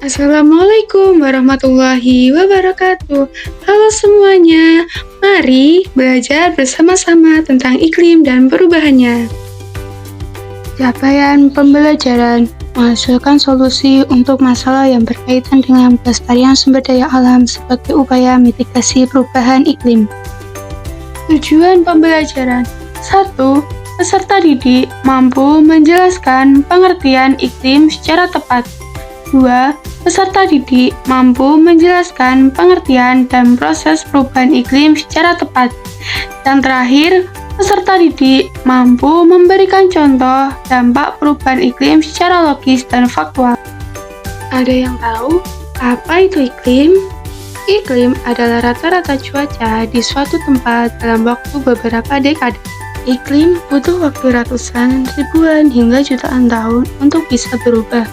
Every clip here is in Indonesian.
Assalamualaikum warahmatullahi wabarakatuh. Halo semuanya, mari belajar bersama-sama tentang iklim dan perubahannya. Capaian pembelajaran menghasilkan solusi untuk masalah yang berkaitan dengan pelestarian sumber daya alam sebagai upaya mitigasi perubahan iklim. Tujuan pembelajaran 1. Peserta didik mampu menjelaskan pengertian iklim secara tepat. 2. Peserta didik mampu menjelaskan pengertian dan proses perubahan iklim secara tepat. Yang terakhir, peserta didik mampu memberikan contoh dampak perubahan iklim secara logis dan faktual. Ada yang tahu apa itu iklim? Iklim adalah rata-rata cuaca di suatu tempat dalam waktu beberapa dekade. Iklim butuh waktu ratusan, ribuan, hingga jutaan tahun untuk bisa berubah.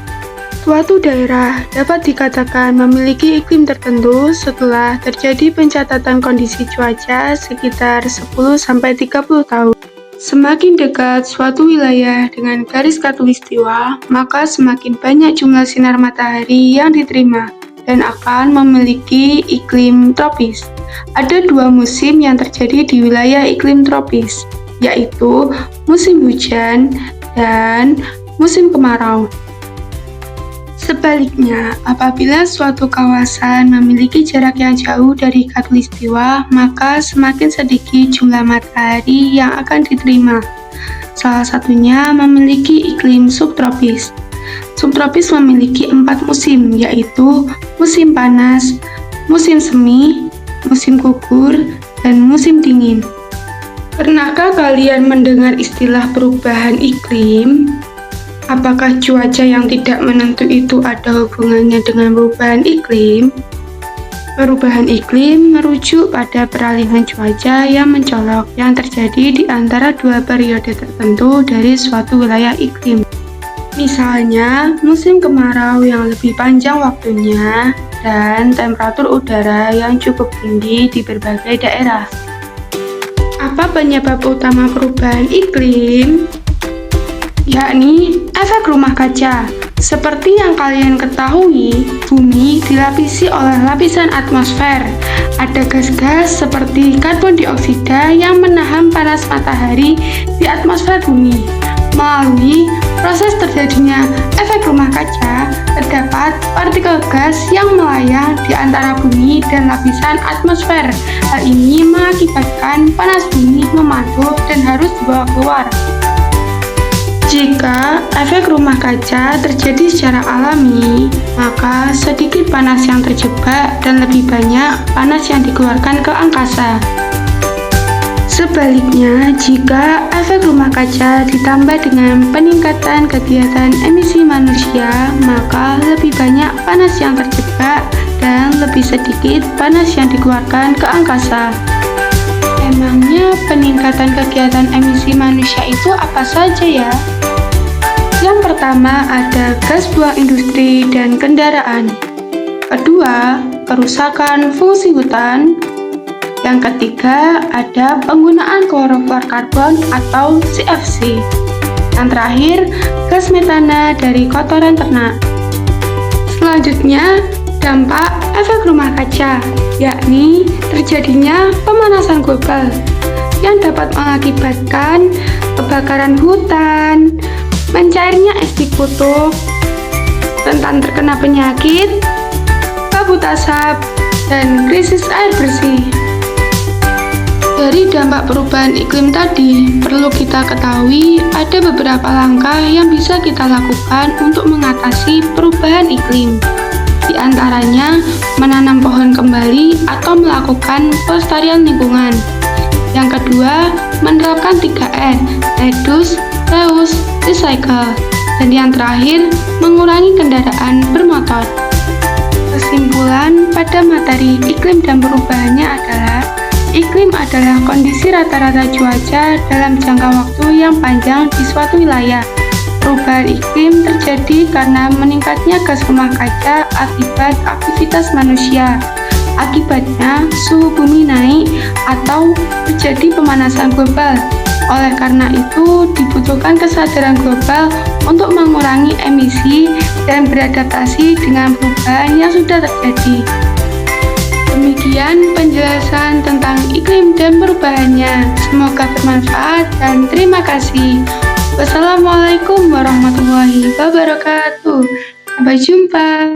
Suatu daerah dapat dikatakan memiliki iklim tertentu setelah terjadi pencatatan kondisi cuaca sekitar 10-30 tahun. Semakin dekat suatu wilayah dengan garis khatulistiwa, maka semakin banyak jumlah sinar matahari yang diterima dan akan memiliki iklim tropis. Ada dua musim yang terjadi di wilayah iklim tropis, yaitu musim hujan dan musim kemarau. Sebaliknya, apabila suatu kawasan memiliki jarak yang jauh dari khatulistiwa, maka semakin sedikit jumlah matahari yang akan diterima. Salah satunya memiliki iklim subtropis. Subtropis memiliki 4 musim, yaitu musim panas, musim semi, musim gugur, dan musim dingin. Pernahkah kalian mendengar istilah perubahan iklim? Apakah cuaca yang tidak menentu itu ada hubungannya dengan perubahan iklim? Perubahan iklim merujuk pada peralihan cuaca yang mencolok yang terjadi di antara dua periode tertentu dari suatu wilayah iklim. Misalnya, musim kemarau yang lebih panjang waktunya dan temperatur udara yang cukup tinggi di berbagai daerah. Apa penyebab utama perubahan iklim? Yakni efek rumah kaca. Seperti yang kalian ketahui, bumi dilapisi oleh lapisan atmosfer. Ada gas-gas seperti karbon dioksida yang menahan panas matahari di atmosfer bumi. Melalui proses terjadinya efek rumah kaca, terdapat partikel gas yang melayang di antara bumi dan lapisan atmosfer. Hal ini mengakibatkan panas bumi memantul dan harus dibawa keluar. Jika efek rumah kaca terjadi secara alami, maka sedikit panas yang terjebak dan lebih banyak panas yang dikeluarkan ke angkasa. Sebaliknya, jika efek rumah kaca ditambah dengan peningkatan kegiatan emisi manusia, maka lebih banyak panas yang terjebak dan lebih sedikit panas yang dikeluarkan ke angkasa. Emangnya peningkatan kegiatan emisi manusia itu apa saja ya? Yang pertama ada gas buang industri dan kendaraan. Kedua, kerusakan fungsi hutan. Yang ketiga ada penggunaan klorofluorkarbon atau CFC. Yang terakhir, gas metana dari kotoran ternak. Selanjutnya, dampak efek rumah kaca, yakni terjadinya pemanasan global yang dapat mengakibatkan kebakaran hutan, mencairnya es di kutub, rentan terkena penyakit, kabut asap, dan krisis air bersih. Dari dampak perubahan iklim tadi, perlu kita ketahui ada beberapa langkah yang bisa kita lakukan untuk mengatasi perubahan iklim. Di antaranya, menanam pohon kembali atau melakukan pelestarian lingkungan. Yang kedua, menerapkan 3R, reduce, reuse, recycle. Dan yang terakhir, mengurangi kendaraan bermotor. Kesimpulan pada materi iklim dan perubahannya adalah iklim adalah kondisi rata-rata cuaca dalam jangka waktu yang panjang di suatu wilayah. Perubahan iklim terjadi karena meningkatnya gas rumah kaca akibat aktivitas manusia. Akibatnya, suhu bumi naik atau terjadi pemanasan global. Oleh karena itu, dibutuhkan kesadaran global untuk mengurangi emisi dan beradaptasi dengan perubahan yang sudah terjadi. Demikian penjelasan tentang iklim dan perubahannya. Semoga bermanfaat dan terima kasih. Wassalamualaikum warahmatullahi wabarakatuh. Sampai jumpa.